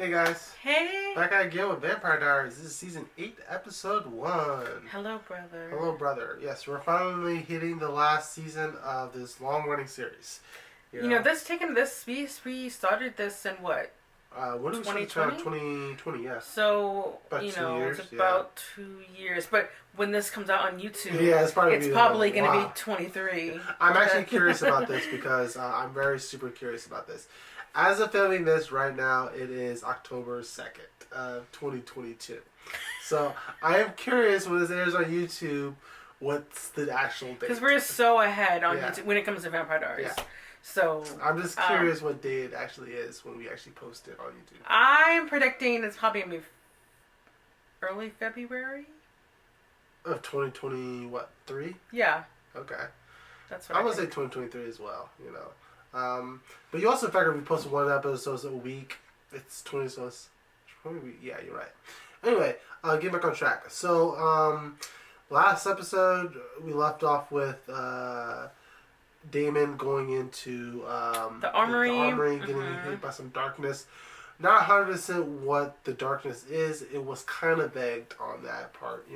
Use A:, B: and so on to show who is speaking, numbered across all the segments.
A: Hey guys.
B: Hey.
A: Back again with Vampire Diaries. This is season 8, episode 1.
B: Hello, brother.
A: Hello, brother. Yes, we're finally hitting the last season of this long running series.
B: We started this in what?
A: What did we start? 2020, yeah.
B: So,
A: about 2 years,
B: it's about 2 years. But when this comes out on YouTube,
A: it's probably
B: going to be 23.
A: I'm actually curious about this because I'm very super curious about this. As of filming this right now, it is October 2nd, 2022. So I am curious when this airs on YouTube, what's the actual date?
B: Because we're so ahead on YouTube when it comes to Vampire Diaries.
A: Yeah.
B: So
A: I'm just curious what day it actually is when we actually post it on YouTube.
B: I'm predicting it's probably going to be early February.
A: Of 2020, what, 3?
B: Yeah.
A: Okay.
B: That's what
A: I'm going to say 2023 as well, But you also figure we post one episode a week. It's 20, so it's probably, yeah, you're right. Anyway, get back on track. So, last episode, we left off with Damon going into
B: the armory,
A: getting hit by some darkness. Not 100% what the darkness is. It was kind of vague on that part,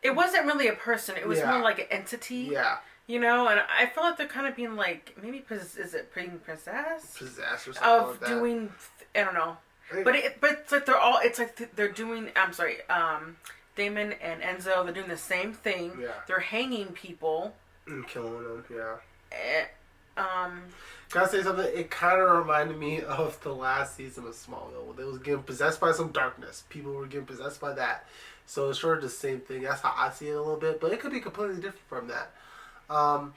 B: It wasn't really a person. It was more like an entity.
A: Yeah.
B: And I feel like they're kind of being like, maybe, is it being possessed?
A: Possessed or something
B: of
A: like that.
B: Doing, I don't know. But it's like they're doing, Damon and Enzo, they're doing the same thing.
A: Yeah.
B: They're hanging people.
A: And killing them, yeah.
B: Can
A: I say something? It kind of reminded me of the last season of Smallville. They was getting possessed by some darkness. People were getting possessed by that. So it's sort of the same thing. That's how I see it a little bit. But it could be completely different from that. I'm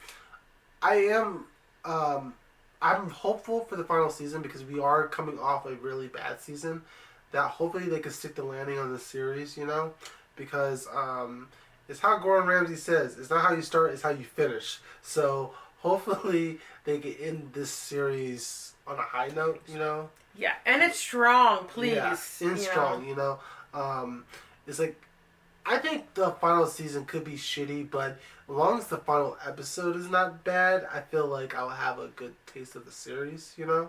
A: hopeful for the final season because we are coming off a really bad season. That hopefully they can stick the landing on the series, because it's how Gordon Ramsay says, it's not how you start, it's how you finish. So hopefully they can end this series on a high note,
B: Yeah, and it's strong, please.
A: Yeah, it's strong, It's like, I think the final season could be shitty, but as long as the final episode is not bad, I feel like I'll have a good taste of the series, Yeah.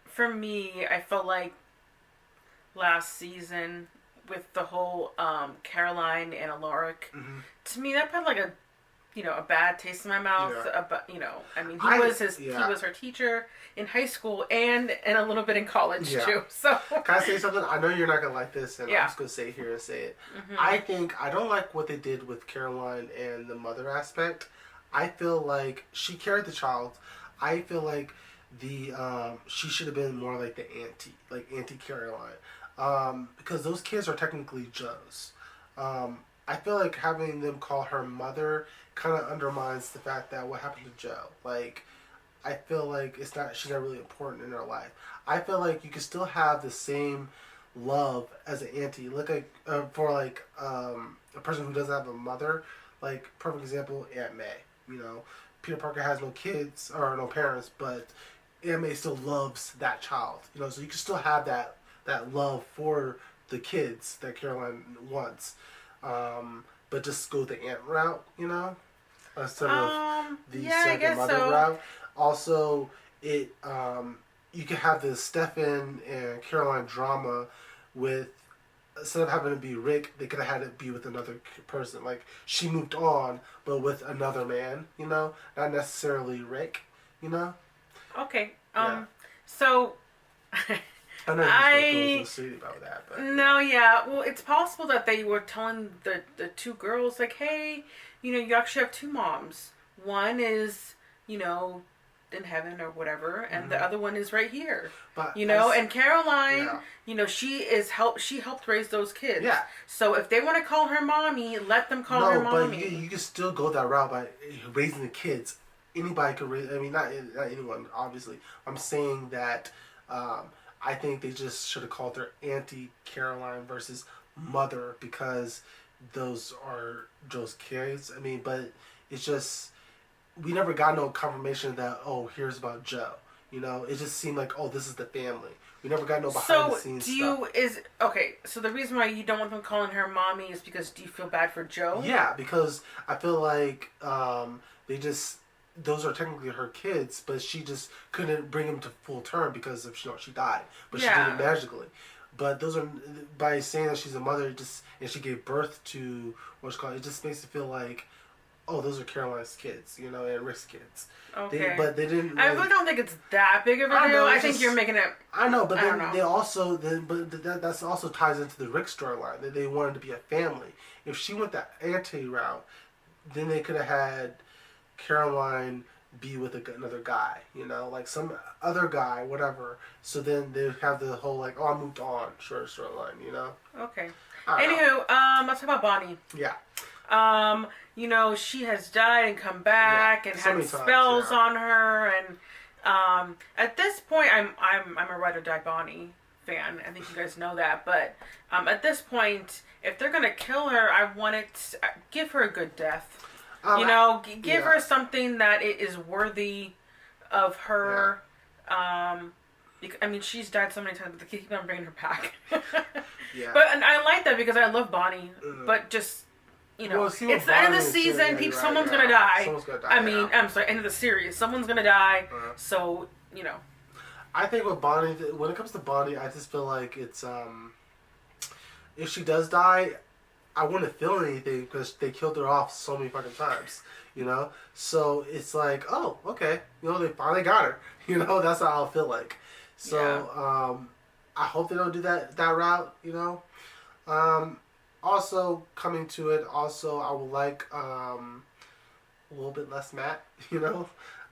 B: For me, I felt like last season with the whole Caroline and Alaric, to me that put like a bad taste in my mouth.
A: Yeah.
B: He was her teacher in high school and a little bit in college too. So
A: can I say something? I know you're not gonna like this, and I'm just gonna say it here and say it. I don't like what they did with Caroline and the mother aspect. I feel like she carried the child. I feel like she should have been more like the Auntie Caroline, because those kids are technically Joe's. I feel like having them call her mother kind of undermines the fact that what happened to Joe. Like, I feel like she's not really important in her life. I feel like you can still have the same love as an auntie. Look like for a person who doesn't have a mother. Like, perfect example, Aunt May. Peter Parker has no kids or no parents, but Aunt May still loves that child. So you can still have that love for the kids that Caroline wants. But just go the aunt route, instead of the second mother route. Also, you can have the Stefan and Caroline drama with, instead of having it be Rick, they could have had it be with another person. Like, she moved on, but with another man, not necessarily Rick,
B: Okay.
A: Yeah.
B: So.
A: I know you're supposed to about that, but
B: no, yeah. Well, it's possible that they were telling the two girls, like, hey, you actually have two moms. One is, in heaven or whatever, and the other one is right here. But and Caroline, she helped raise those kids.
A: Yeah.
B: So if they want to call her mommy, let them call her mommy.
A: But you can still go that route by raising the kids. Anybody could raise. I mean, not anyone, obviously. I'm saying that. I think they just should have called her Auntie Caroline versus Mother, because those are Joe's kids. I mean, but it's just, we never got no confirmation that, here's about Joe. It just seemed like, this is the family. We never got no behind the scenes stuff.
B: So the reason why you don't want them calling her mommy is because do you feel bad for Joe?
A: Yeah, because I feel like those are technically her kids, but she just couldn't bring them to full term because of she died. But she did it magically. But those are by saying that she's a mother, and she gave birth to what's called. It just makes it feel like, oh, those are Caroline's kids, and Rick's kids.
B: Okay.
A: But they didn't.
B: I really don't think it's that big of a deal. I think you're making it.
A: I know, but then they also that's also ties into the Rick storyline that they wanted to be a family. If she went the anti route, then they could have had Caroline be with another guy, like some other guy, whatever. So then they have the whole like, oh, I moved on, storyline,
B: Okay. Anywho, let's talk about Bonnie.
A: Yeah.
B: She has died and come back and had spells on her, and at this point, I'm a ride or die Bonnie fan. I think you guys know that, but at this point, if they're gonna kill her, I want it. Give her a good death. Give her something that is worthy of her. Yeah. She's died so many times, but they keep on bringing her back.
A: Yeah.
B: But I like that because I love Bonnie. But just, it's the end of the season. Someone's going to die.
A: Someone's going to die.
B: I'm sorry, end of the series. Someone's going to die. So,
A: I think with Bonnie, when it comes to Bonnie, I just feel like it's, if she does die, I wouldn't feel anything because they killed her off so many fucking times, So it's like, oh, okay, they finally got her, That's how I'll feel like. So I hope they don't do that route, Also coming to it, I would like a little bit less Matt,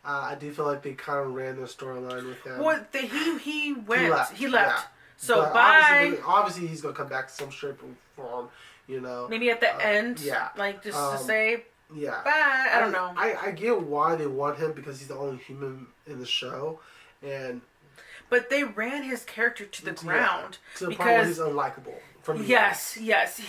A: I do feel like they kind of ran their storyline with him.
B: Well, he left.
A: Yeah.
B: So
A: but
B: bye.
A: Obviously, he's gonna come back some shape or form.
B: Maybe at the end, like just to say, bye. I don't know.
A: I get why they want him because he's the only human in the show,
B: but they ran his character to the ground
A: to the point where he's unlikable.
B: Yes.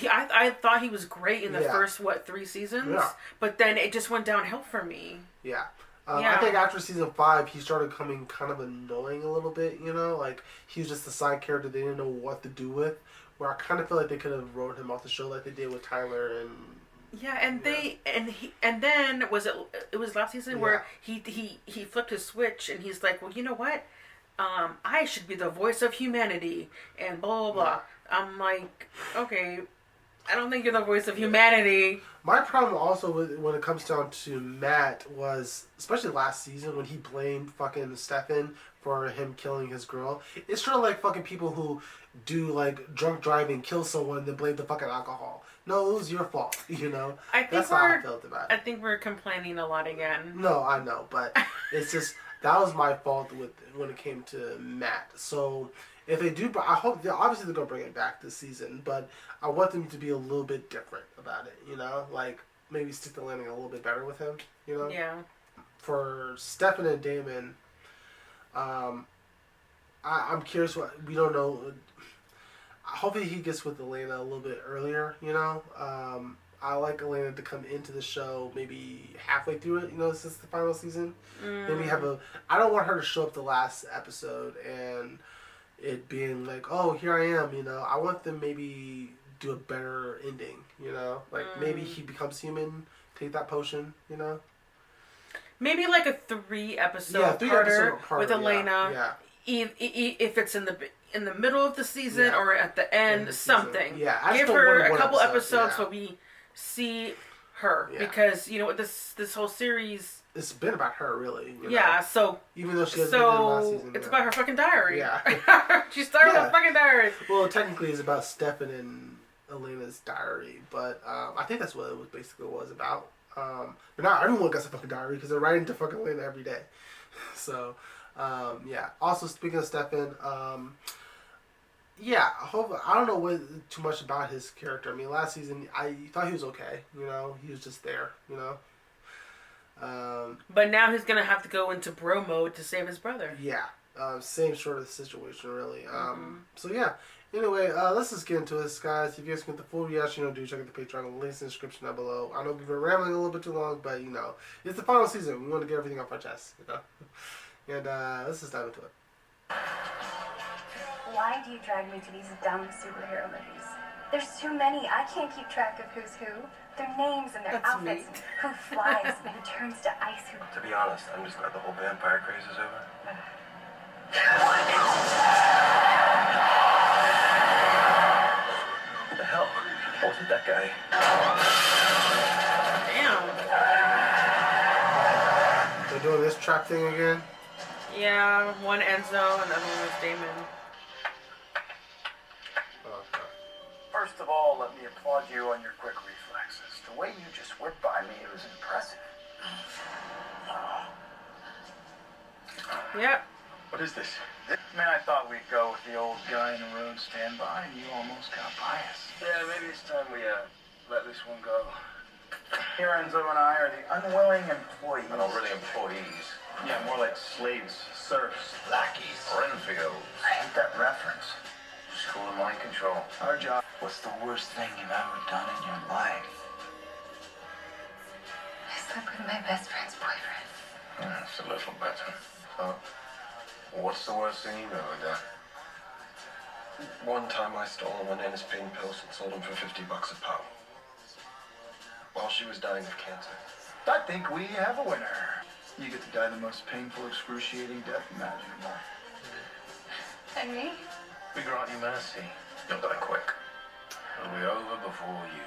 B: I thought he was great in the first 3 seasons, but then it just went downhill for me.
A: Yeah. I think after season 5, he started coming kind of annoying a little bit. Like he was just a side character they didn't know what to do with. Where I kind of feel like they could have wrote him off the show like they did with Tyler and. Yeah,
B: and then it was last season where he flipped his switch and he's like, well, you know what, I should be the voice of humanity and blah blah blah. Yeah. I'm like, okay, I don't think you're the voice of humanity.
A: My problem also when it comes down to Matt was, especially last season when he blamed fucking Stefan for him killing his girl. It's sort of like fucking people who do like drunk driving, kill someone, then blame the fucking alcohol. No, it was your fault, That's how I felt about it.
B: I think we're complaining a lot again.
A: No, I know, but it's just, that was my fault when it came to Matt. So if they do, I hope, obviously they're going to bring it back this season, but I want them to be a little bit different about it, Like, maybe stick the landing a little bit better with him,
B: Yeah.
A: For Stefan and Damon, I'm curious we don't know. Hopefully he gets with Elena a little bit earlier, I like Elena to come into the show maybe halfway through it, since the final season. Maybe I don't want her to show up the last episode and it being like, oh, here I am, I want them maybe do a better ending, like maybe he becomes human, take that potion,
B: Maybe like a 3-episode parter with Elena.
A: Yeah.
B: If it's in the middle of the season or at the end, something.
A: Yeah,
B: give her a couple episodes so we see her because this whole series.
A: It's been about her, really.
B: Yeah, so
A: even though she hasn't been in the last season,
B: it's about her fucking diary.
A: Yeah,
B: she started her fucking diary.
A: Well, technically, it's about Stefan and Elena's diary, but I think that's what it basically was about. But not everyone got a fucking diary because they're writing to fucking Elena every day. So, yeah. Also, speaking of Stefan, yeah, I don't know too much about his character. I mean, last season I thought he was okay. He was just there.
B: But now he's gonna have to go into bro mode to save his brother.
A: Yeah, same sort of situation, really. So yeah. Anyway, let's just get into this, guys. If you guys want the full reaction, do check out the Patreon. Links in the description down below. I know we've been rambling a little bit too long, but it's the final season. We want to get everything off our chest, And let's just dive into it.
C: Why do you drag me to these dumb superhero movies? There's too many. I can't keep track of who's who. Their names and their outfits.
B: Neat.
C: Who flies and who turns to ice. Who...
D: To be honest, I'm just glad the whole vampire craze is over. What the hell? What's with that guy?
B: Damn.
A: They're doing this trap thing again?
B: Yeah, one Enzo and the other one was Damon.
A: Okay.
E: First of all, let me applaud you on your quick reflexes. The way you just whipped by me, it was impressive.
B: Yep.
E: What is this? Man, I thought we'd go with the old guy in the road standby, and you almost got by us.
D: Yeah, maybe it's time we let this one go.
E: Here, Enzo and I are the unwilling employees.
D: I don't really employees.
E: Yeah, more like slaves, serfs, lackeys.
D: Renfield.
E: I hate that reference.
D: School of mind control.
E: Our job. What's the worst thing you've ever done in your life?
C: I slept with my best friend's boyfriend.
D: That's a little better. So, what's the worst thing you've ever done? One time I stole a Menace pain pills and sold them for $50 a pop. While she was dying of cancer.
E: I think we have a winner. You get to die the most painful, excruciating death imaginable.
C: And me?
D: We grant you mercy. You'll die quick. It'll be over before you.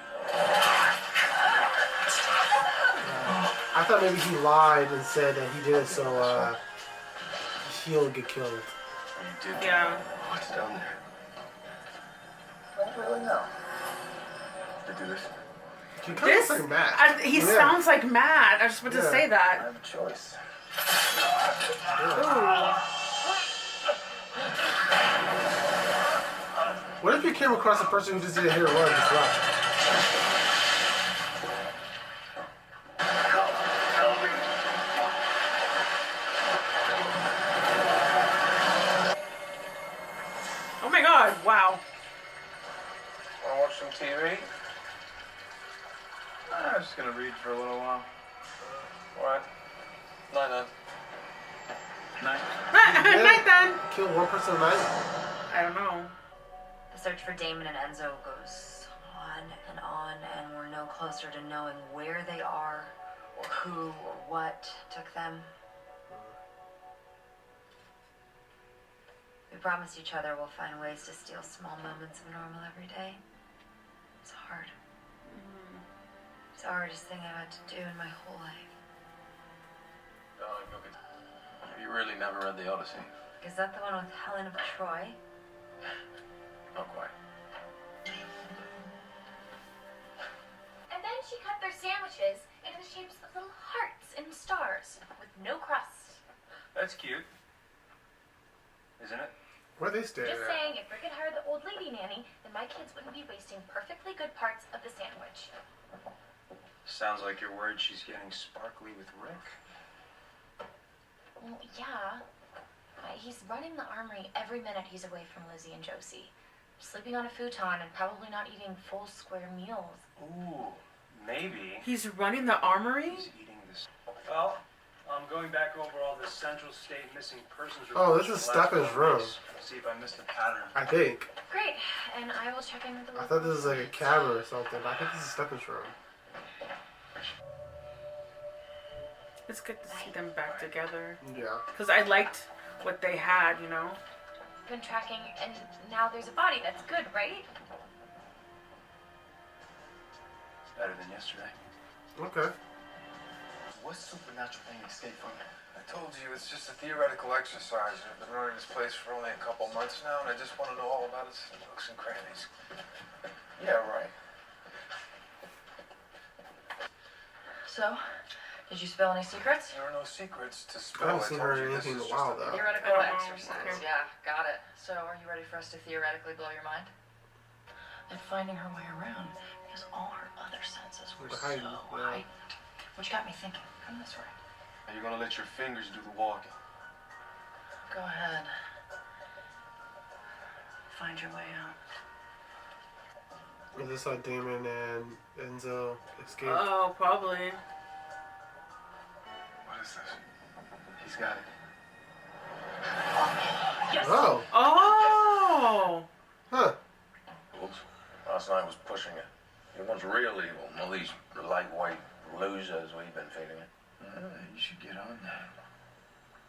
A: I thought maybe he lied and said that he did it so he'll get killed.
D: You did.
B: Yeah.
D: What's down there?
E: I don't really know.
D: They do this.
A: He kind of looks like Matt.
B: He sounds like Matt. I was just about to say
E: I
B: that.
E: have a choice.
B: Ooh.
A: What if you came across a person who just didn't hit a run just left?
B: Oh my god, wow.
D: Wanna watch some TV?
E: I'm just gonna read for a little while.
D: Alright. Night.
E: Night.
B: Night then.
A: Kill one person a night?
B: I don't know.
C: The search for Damon and Enzo goes on, and we're no closer to knowing where they are, or who, or what took them. We promised each other we'll find ways to steal small moments of normal every day. It's hard. It's the hardest thing I've had to do in my whole life.
D: Have you really never read the Odyssey?
C: Is that the one with Helen of Troy?
D: Not quite.
F: And then she cut their sandwiches into the shapes of little hearts and stars with no crust.
E: That's cute. Isn't it?
A: Where are they staying
F: Just
A: at?
F: saying, if Rick had hired the old lady nanny, then my kids wouldn't be wasting perfectly good parts of the sandwich.
E: Sounds like you're worried she's getting sparkly with Rick.
F: Well, yeah. He's running the armory every minute he's away from Lizzie and Josie. Sleeping on a futon and probably not eating full square meals.
E: Ooh, maybe
B: He's running the armory?
E: he's eating this. Well, I'm going back over all the Central State missing persons
A: Oh,
E: reports
A: this is
E: from the last
A: Stefan's
E: 4
A: room.
E: weeks. See if I missed a pattern.
A: I think.
F: Great, and I will check in with the
A: I thought this was like a cabin or something. I think this is Stefan's room.
B: It's good to see them back together.
A: Yeah.
B: Because I liked what they had, you know?
F: been tracking, and now there's a body. That's good, right?
E: It's better than yesterday.
A: Okay.
E: What supernatural thing escaped from it?
D: I told you it's just a theoretical exercise. I've been running this place for only a couple months now, and I just want to know all about its nooks and crannies.
E: Yeah, right.
C: So, did you spill any secrets?
D: There are no secrets to
A: I
D: spill.
A: haven't seen
D: told
A: her
D: you
A: in
D: this
A: anything in
D: is
A: a while,
D: just
A: though.
C: Theoretical
B: I don't know.
C: exercise.
B: Okay.
C: Yeah, got it. So, are you ready for us to theoretically blow your mind? At finding her way around, because all her other senses were so
A: Behind you, yeah.
C: heightened. Which got me thinking, come this way.
D: Are you gonna let your fingers do the walking?
C: Go ahead. Find your way out.
A: Is this how Damon and Enzo escaped?
B: Oh, probably.
D: What is this? He's got it.
A: Oh.
B: Oh!
A: Huh.
D: Oops.
G: last night was pushing it. He wants real evil, not these lightweight losers we've been feeding it.
E: You should get on that.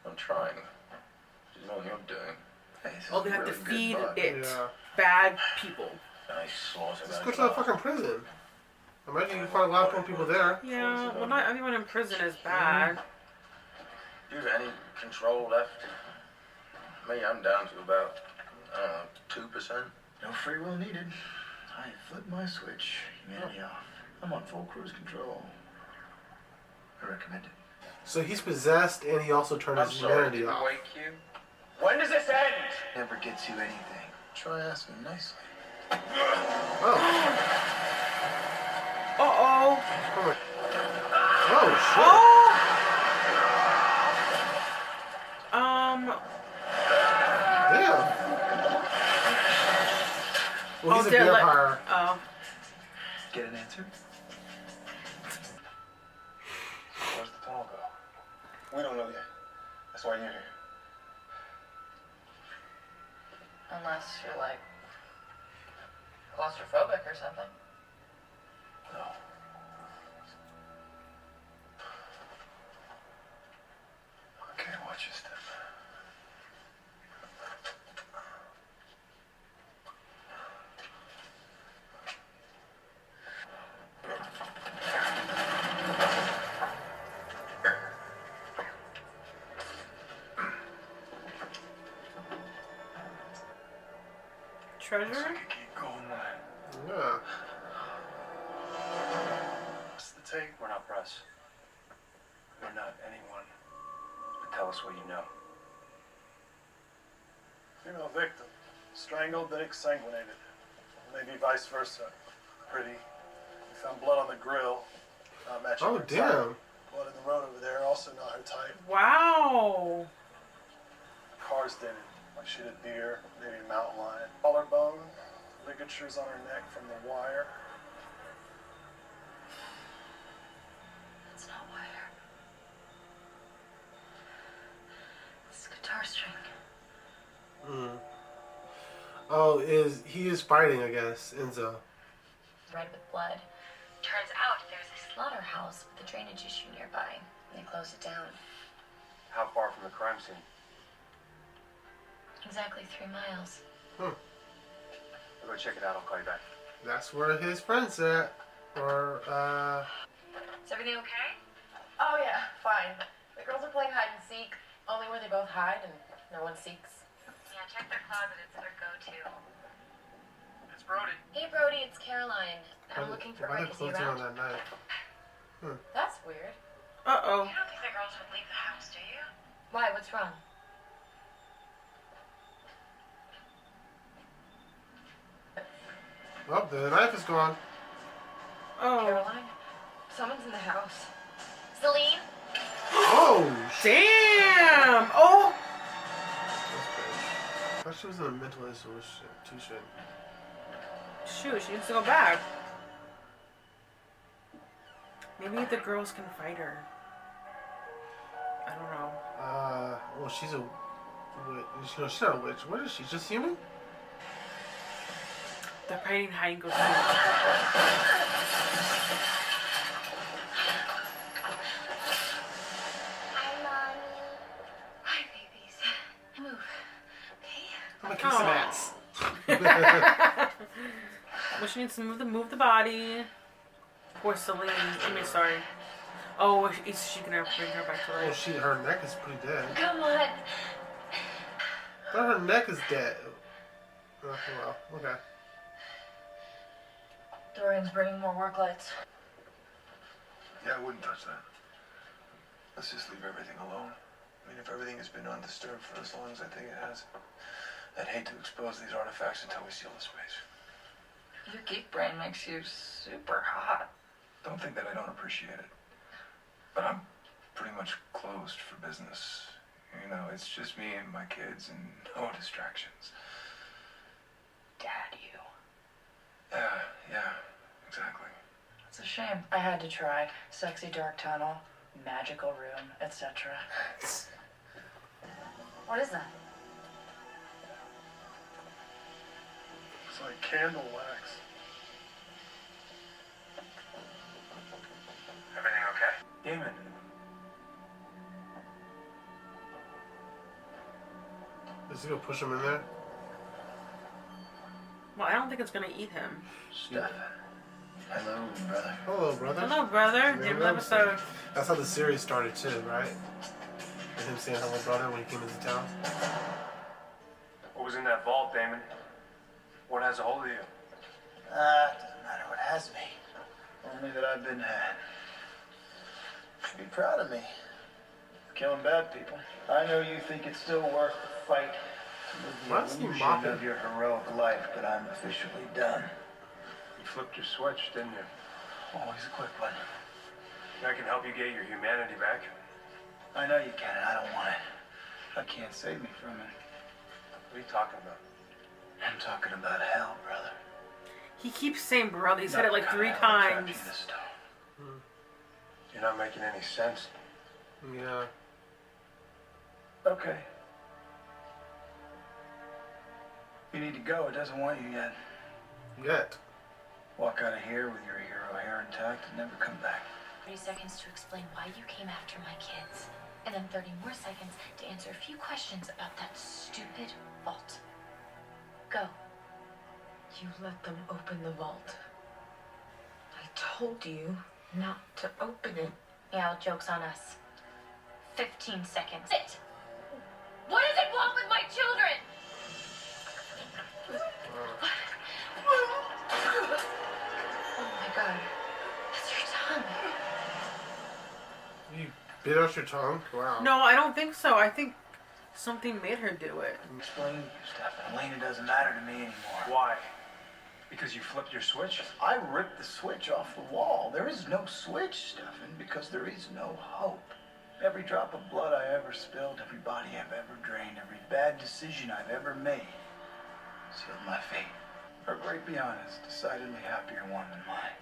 G: I'm trying. You know what you're doing.
E: Hey, this is
B: Oh, they have
E: really
B: to
E: good
B: feed
E: bud.
B: it
A: Yeah.
B: bad people.
G: Nice slaughter.
A: Let's go to the fucking prison. Imagine you can find a lot of people there.
B: Yeah, well, not everyone in prison is bad.
G: Do you have any control left? Me, I'm down to about, 2%.
E: No free will needed. I flipped my switch. Humanity off. I'm on full cruise control. I recommend it.
A: So he's possessed, and he also turned his humanity off.
D: Wake you? When does this end?
E: Never gets you anything. Try asking nicely.
A: Oh.
B: Uh-oh.
A: Oh, shit.
B: Oh!
A: Damn. Well, he's a
B: dear,
A: vampire.
B: Oh.
E: Get an answer?
D: Where's the tunnel go? We don't know yet. That's why you're here.
F: Unless you're like claustrophobic or something.
D: No. Okay, watch your step.
B: Treasure?
D: Keep going, man.
A: Yeah.
D: What's the take? We're not press. We're not anyone. But tell us what you know.
H: Female victim. Strangled, then exsanguinated. Maybe vice versa. Pretty. We found blood on the grill. Not matching
A: Oh,
H: her type.
A: damn.
H: Blood in the road over there, also not her type.
B: Wow.
H: Car's dented, like she did deer, maybe a mountain lion. Collarbone, ligatures on her neck from the wire.
F: It's not wire. It's a guitar string.
A: Mm. Oh, he is fighting, I guess, Enzo.
F: Red with blood. Turns out there's a slaughterhouse with a drainage issue nearby. They closed it down.
D: How far from the crime scene?
F: Exactly 3 miles.
D: I'll go check it out. I'll call you back.
A: That's where his friend's at. Or,
F: Is everything okay? Oh yeah, fine. The girls are playing hide and seek, only where they both hide and no one seeks. Yeah, check their closet. It's their go-to.
D: It's Brody.
F: Hey Brody, it's Caroline. I'm looking for
A: why
F: Art.
A: they
F: Is he
A: closing on
F: around?
A: that night?
F: That's weird.
B: Uh-oh.
F: You don't think the girls would leave the house, do you? Why? What's wrong?
A: Oh, the knife is gone.
B: Oh.
F: Caroline? Someone's in the house. Celine?
A: Oh, shit.
B: Damn! Oh!
A: I thought she was in a mental institution.
B: Shoot, she needs to go back. Maybe the girls can fight her. I don't know.
A: Well, she's a witch. No, she's not a witch. What is she? Just human?
B: They're fighting hide and go seek.
F: Hi, Mommy. Hi, babies. Move. Okay?
A: I'm gonna kick some ass.
B: Well, she needs to move the body. Poor Celine. I mean, sorry. Oh, she can bring her back to
A: Oh,
B: life.
A: her neck is pretty dead.
F: Come on.
A: But her neck is dead. Oh, well, okay.
F: Dorian's bringing more work lights.
D: Yeah, I wouldn't touch that. Let's just leave everything alone. I mean, if everything has been undisturbed for as long as I think it has, I'd hate to expose these artifacts until we seal the space.
F: Your geek brain makes you super hot.
D: Don't think that I don't appreciate it. But I'm pretty much closed for business. You know, it's just me and my kids and no distractions.
F: Dad, you.
D: Yeah, exactly.
F: It's a shame. I had to try. Sexy dark tunnel, magical room, etc. What is that?
H: It's like candle wax.
D: Damon.
A: Is he gonna push him in there?
B: Well, I don't think it's gonna eat him.
E: Stefan. Hello, brother.
A: Hello, brother.
B: Hello, brother. New episode.
A: That's how the series started too, right? With him saying hello, brother, when he came into town.
D: What was in that vault, Damon? What has a hold of you?
E: Doesn't matter what has me. Only that I've been had. You should be proud of me. Killing bad people. I know you think it's still worth the fight.
A: Why
E: To
A: is
E: live
A: he
E: the
A: mocking?
E: illusion of your heroic life, but I'm officially done.
D: You flipped your switch, didn't you?
E: Always a quick one.
D: I can help you get your humanity back.
E: I know you can, and I don't want it. I can't save me from it.
D: What are you talking about?
E: I'm talking about hell, brother.
B: He keeps saying brother. He said it like
E: Not
B: 3
E: the kind of hell that
B: times.
E: traps you in the stone.
D: You're not making any sense.
A: Yeah.
E: Okay. You need to go. It doesn't want you yet.
A: Yet.
E: Walk out of here with your hero hair intact and never come back.
C: 30 seconds to explain why you came after my kids. And then 30 more seconds to answer a few questions about that stupid vault. Go. You let them open the vault. I told you not to open it. Yeah, well, joke's on us. 15 seconds. It. What does it want with my children? Oh my god. That's your tongue.
A: You bit out your tongue? Wow.
B: No, I don't think so. I think something made her do it.
E: I'm explaining to you, Stefan. Elena doesn't matter to me anymore.
D: Why? Because you flipped your switch?
E: I ripped the switch off the wall. There is no switch, Stefan, because there is no hope. Every drop of blood I ever spilled, every body I've ever drained, every bad decision I've ever made sealed my fate. Or, great be honest, decidedly happier one than mine.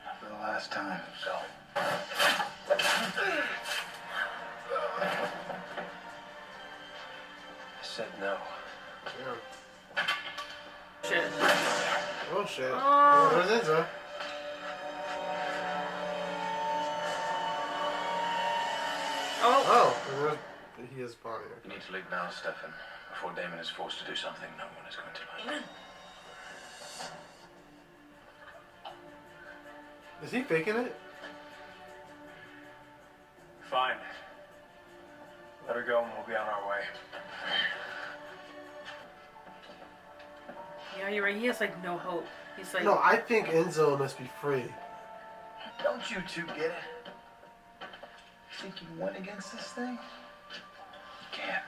E: Now, for the last time, go.
D: I said no.
A: Yeah.
B: Shit.
A: Oh shit.
B: Oh.
A: Oh, there's Enzo.
B: Oh.
A: Oh, he is Bonnie.
G: You need to leave now, Stefan. Before Damon is forced to do something no one is going to like.
A: Is he faking it?
D: Fine. Let her go and we'll be on our way.
B: Yeah, you're right. He has like no hope. He's like.
A: No, I think Enzo must be free.
E: Don't you two get it? Think you win against this thing? You can't.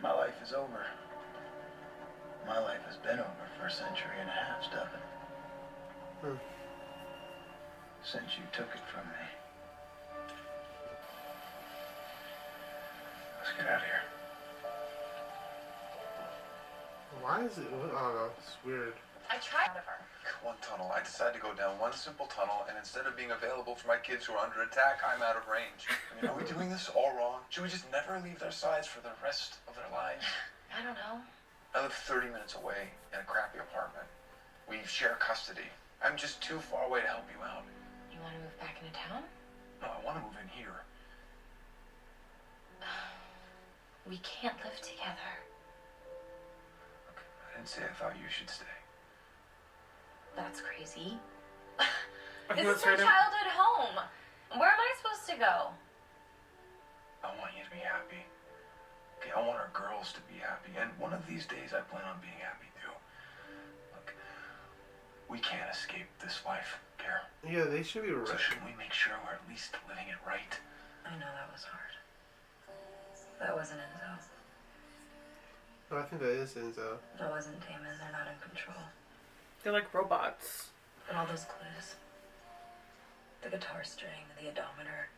E: My life is over. My life has been over for a century and a half, Stefan. Since you took it from me.
G: Let's get out of here.
A: Why is it? I don't know. It's weird.
C: I tried of her.
I: One tunnel. I decided to go down one simple tunnel, and instead of being available for my kids who are under attack, I'm out of range. I mean, are we doing this all wrong? Should we just never leave their sides for the rest of their lives?
C: I don't know.
I: I live 30 minutes away in a crappy apartment. We share custody. I'm just too far away to help you out.
C: You want to move back into town?
I: No, I want to move in here.
C: We can't live together.
I: I didn't say I thought you should stay.
C: That's crazy.
B: He
C: This
B: was
C: is my
B: hurting.
C: childhood home. Where am I supposed to go?
I: I want you to be happy. Okay, I want our girls to be happy. And one of these days, I plan on being happy too. Look, we can't escape this life, Care.
A: Yeah, they should be
I: So
A: right.
I: shouldn't we make sure we're at least living it right?
C: I know that was hard. That wasn't Enzo.
A: No, I think that is Enzo.
C: That wasn't Damon. They're not in control.
B: They're like robots.
C: And all those clues. The guitar string, the odometer.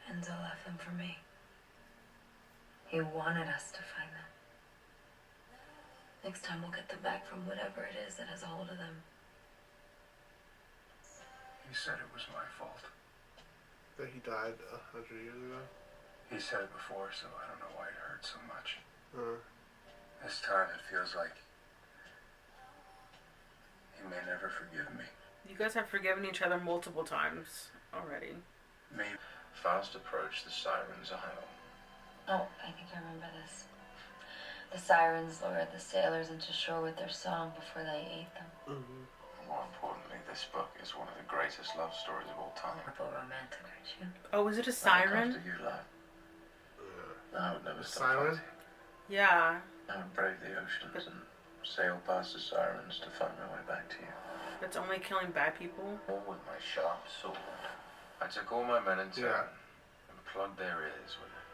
C: Enzo left them for me. He wanted us to find them. Next time we'll get them back from whatever it is that has a hold of them.
D: He said it was my fault.
A: That he died 100 years ago.
D: He said it before, so I don't know why it hurt so much.
A: Uh,
D: This time it feels like he may never forgive me.
B: You guys have forgiven each other multiple times already.
I: Maybe.
G: Faust approached the Sirens' Isle.
C: Oh, I think I remember this. The sirens lured the sailors into shore with their song before they ate them.
A: Mm-hmm.
G: More importantly, this book is one of the greatest love stories of all time.
C: Purple romantic, aren't you?
B: Oh, is it a siren?
G: After you love. I would never stop
A: Siren?
G: fighting.
B: Yeah.
G: I would brave the oceans and sail past the sirens to find my way back to you.
B: That's only killing bad people?
G: All with my sharp sword. I took all my men in turn and plugged their ears with it.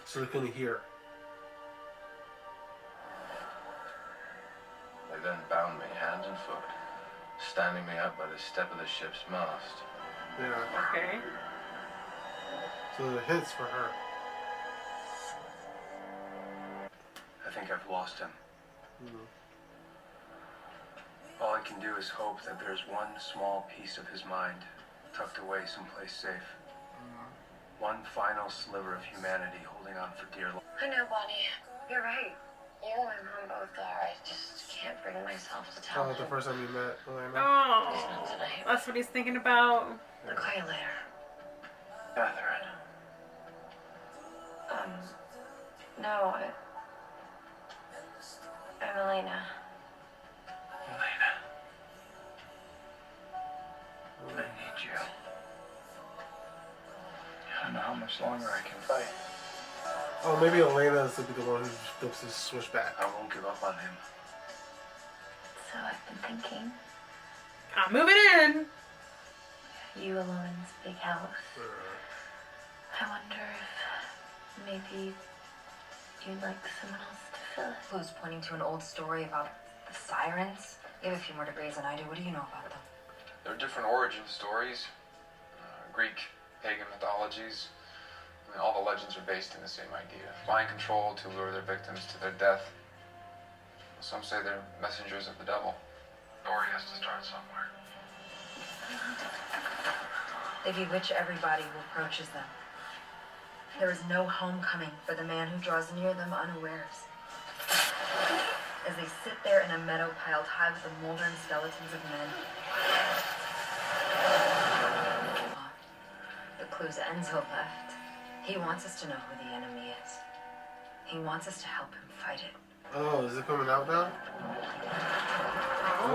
A: So they couldn't hear.
G: They then bound me hand and foot, standing me up by the step of the ship's mast.
A: Yeah.
B: Okay.
A: So the hits for her.
I: I think I've lost him.
A: Mm-hmm.
I: All I can do is hope that there's one small piece of his mind tucked away someplace safe. One final sliver of humanity holding on for dear life.
F: I know, Bonnie. You're right. You and my mom both are. I just can't bring myself to tell
A: Oh,
F: him.
A: the first time you met Elena.
B: Oh,
F: Please not tonight.
B: that's what he's thinking about.
F: I'll call you later.
G: Catherine.
F: No, I'm Elena.
G: Elena. I need you.
E: I don't know how much longer I can fight.
A: Oh, maybe Elena's to be the one who flips his switch back.
I: I won't give up on him.
C: So I've been thinking,
B: I'm moving in.
C: you alone in this big house. I wonder if maybe you'd like someone else to fill it.
F: Who's pointing to an old story about the sirens? You have a few more degrees than I do. What do you know about them?
J: There are different origin stories, Greek, pagan mythologies. I mean, all the legends are based in the same idea. Mind control to lure their victims to their death. Some say they're messengers of the devil. The story has to start somewhere.
F: They bewitch everybody who approaches them. There is no homecoming for the man who draws near them unawares. As they sit there in a meadow piled high with the moldering skeletons of men. The clues Enzo left. He wants us to know who the enemy is. He wants us to help him fight it.
A: Oh, is it coming out now?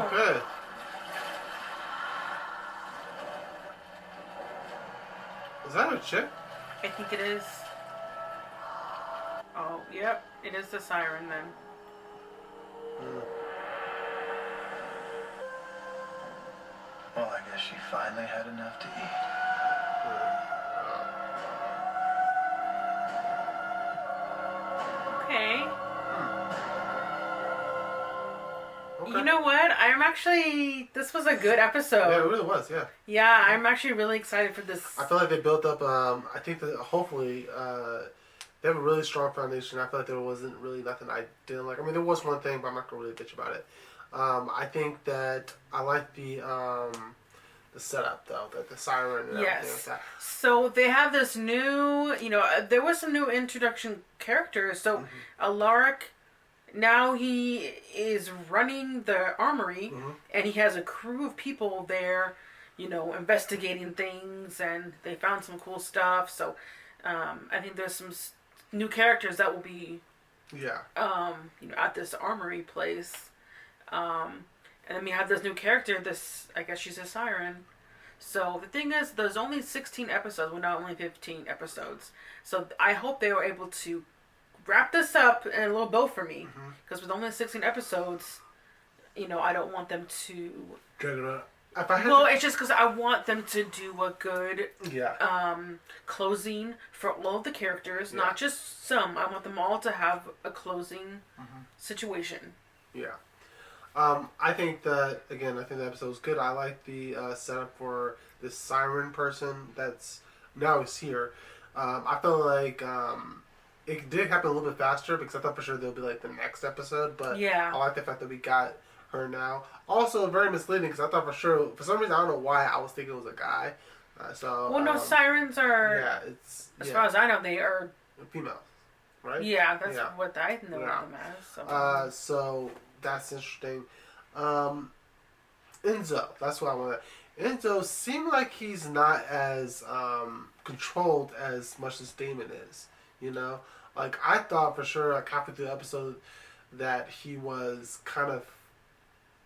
A: Okay. Is that a chick?
B: I think it is. Oh, yep. It is the siren then.
E: Well, I guess she finally had enough to eat.
B: Okay.
A: Okay.
B: You know what? I'm actually... This was a good episode.
A: Yeah, it really was, yeah.
B: Yeah, I'm actually really excited for this.
A: I feel like they built up, I think that hopefully, they have a really strong foundation. I feel like there wasn't really nothing I didn't like. I mean, there was one thing, but I'm not going to really bitch about it. I think that I like the setup, though, the siren and everything like that.
B: So they have this new, there was some new introduction characters. So Alaric, now he is running the armory, and he has a crew of people there, investigating things, and they found some cool stuff. So I think there's some new characters that will be, at this armory place. And then we have this new character, I guess she's a siren. So the thing is, there's only 16 episodes, well, not only 15 episodes. So I hope they were able to wrap this up in a little bow for me. Because with only 16 episodes, I don't want them to... it's just because I want them to do a good closing for all of the characters, not just some. I want them all to have a closing situation.
A: Yeah. I think the episode was good. I like the setup for this siren person that's now is here. I feel like it did happen a little bit faster because I thought for sure there'll be like the next episode, but I like the fact that we got her now. Also, very misleading because I thought for sure, for some reason, I don't know why I was thinking it was a guy.
B: Sirens are, as far as I know, they are
A: females, right?
B: Yeah, that's what I know them as.
A: So that's interesting. Enzo. That's what I want. Enzo seemed like he's not as controlled as much as Damon is. You know, like I thought for sure, like halfway through the episode, that he was kind of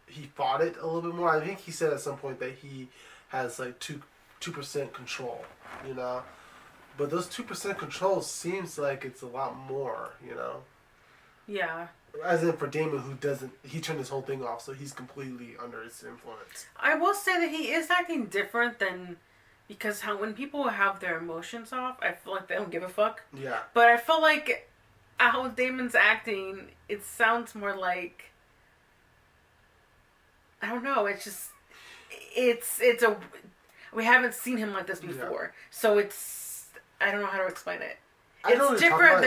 A: he fought it a little bit more. I think he said at some point that he has like 2% control. You know, but those 2% control seems like it's a lot more. You know.
B: Yeah.
A: As in for Damon, who doesn't, he turned his whole thing off, so he's completely under its influence.
B: I will say that he is acting different than, because when people have their emotions off, I feel like they don't give a fuck.
A: Yeah.
B: But I feel like how Damon's acting, it sounds more like, I don't know, it's just, we haven't seen him like this before. Yeah. So I don't know how to explain it. It's different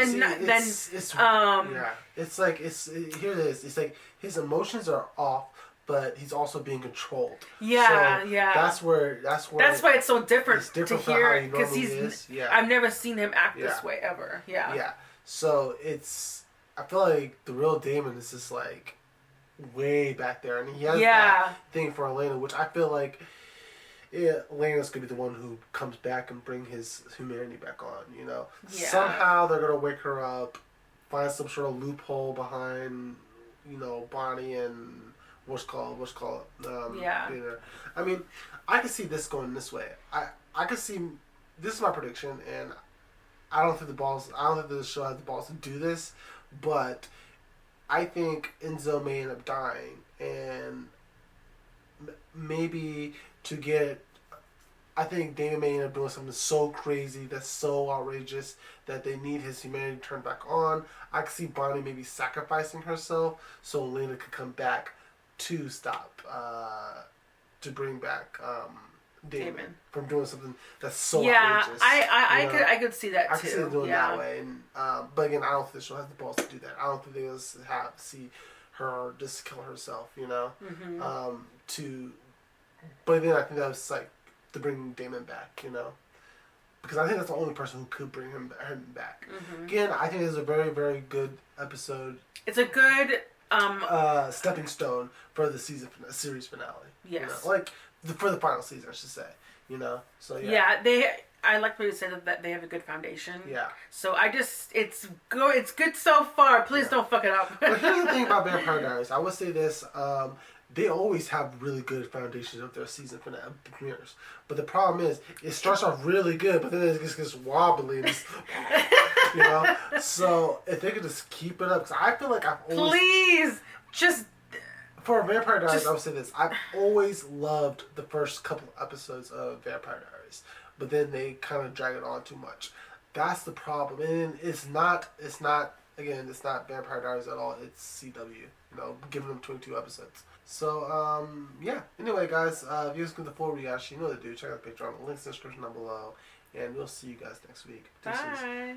A: It's like here it is. It's like his emotions are off, but he's also being controlled.
B: Yeah,
A: so
B: yeah.
A: That's why
B: it's so different. It's different to hear because I've never seen him act this way ever. Yeah.
A: Yeah. So I feel like the real Damon is just like way back there, and he has that thing for Elena, which I feel like. Yeah, Elena's gonna be the one who comes back and bring his humanity back on. You know, somehow they're gonna wake her up, find some sort of loophole behind, you know, Bonnie and what's called. Peter. I mean, I can see this going this way. I can see this is my prediction, and I don't think the show has the balls to do this, but I think Enzo may end up dying, and maybe. I think Damon may end up doing something so crazy, that's so outrageous, that they need his humanity turned back on. I could see Bonnie maybe sacrificing herself so Elena could come back to stop, to bring back Damon from doing something that's so outrageous.
B: I could see that too.
A: I could see them doing that way. And, but again, I don't think the show has the balls to do that. I don't think they'll see her just kill herself, you know? Mm-hmm. But then I think that was like to bring Damon back, you know, because I think that's the only person who could bring him back. Mm-hmm. Again, I think it's a very, very good episode.
B: It's a good
A: stepping stone for the series finale.
B: Yes,
A: you know? Like for the final season, I should say. You know, so
B: I like what you said that they have a good foundation.
A: Yeah.
B: So it's good so far. Please don't fuck it up.
A: But here's the thing about Vampire Diaries. I would say this. They always have really good foundations of their season premieres. But the problem is, it starts off really good, but then it just gets wobbly. And you know? So, if they could just keep it up. Because I feel like I've always...
B: Please! Just...
A: For Vampire Diaries, I would say this. I've always loved the first couple episodes of Vampire Diaries. But then they kind of drag it on too much. That's the problem. And it's not Vampire Diaries at all. It's CW. You know, giving them 22 episodes. So, yeah. Anyway, guys, if you guys get the full reaction, you know what to do. Check out the Patreon. The link's in the description down below. And we'll see you guys next week.
B: Bye.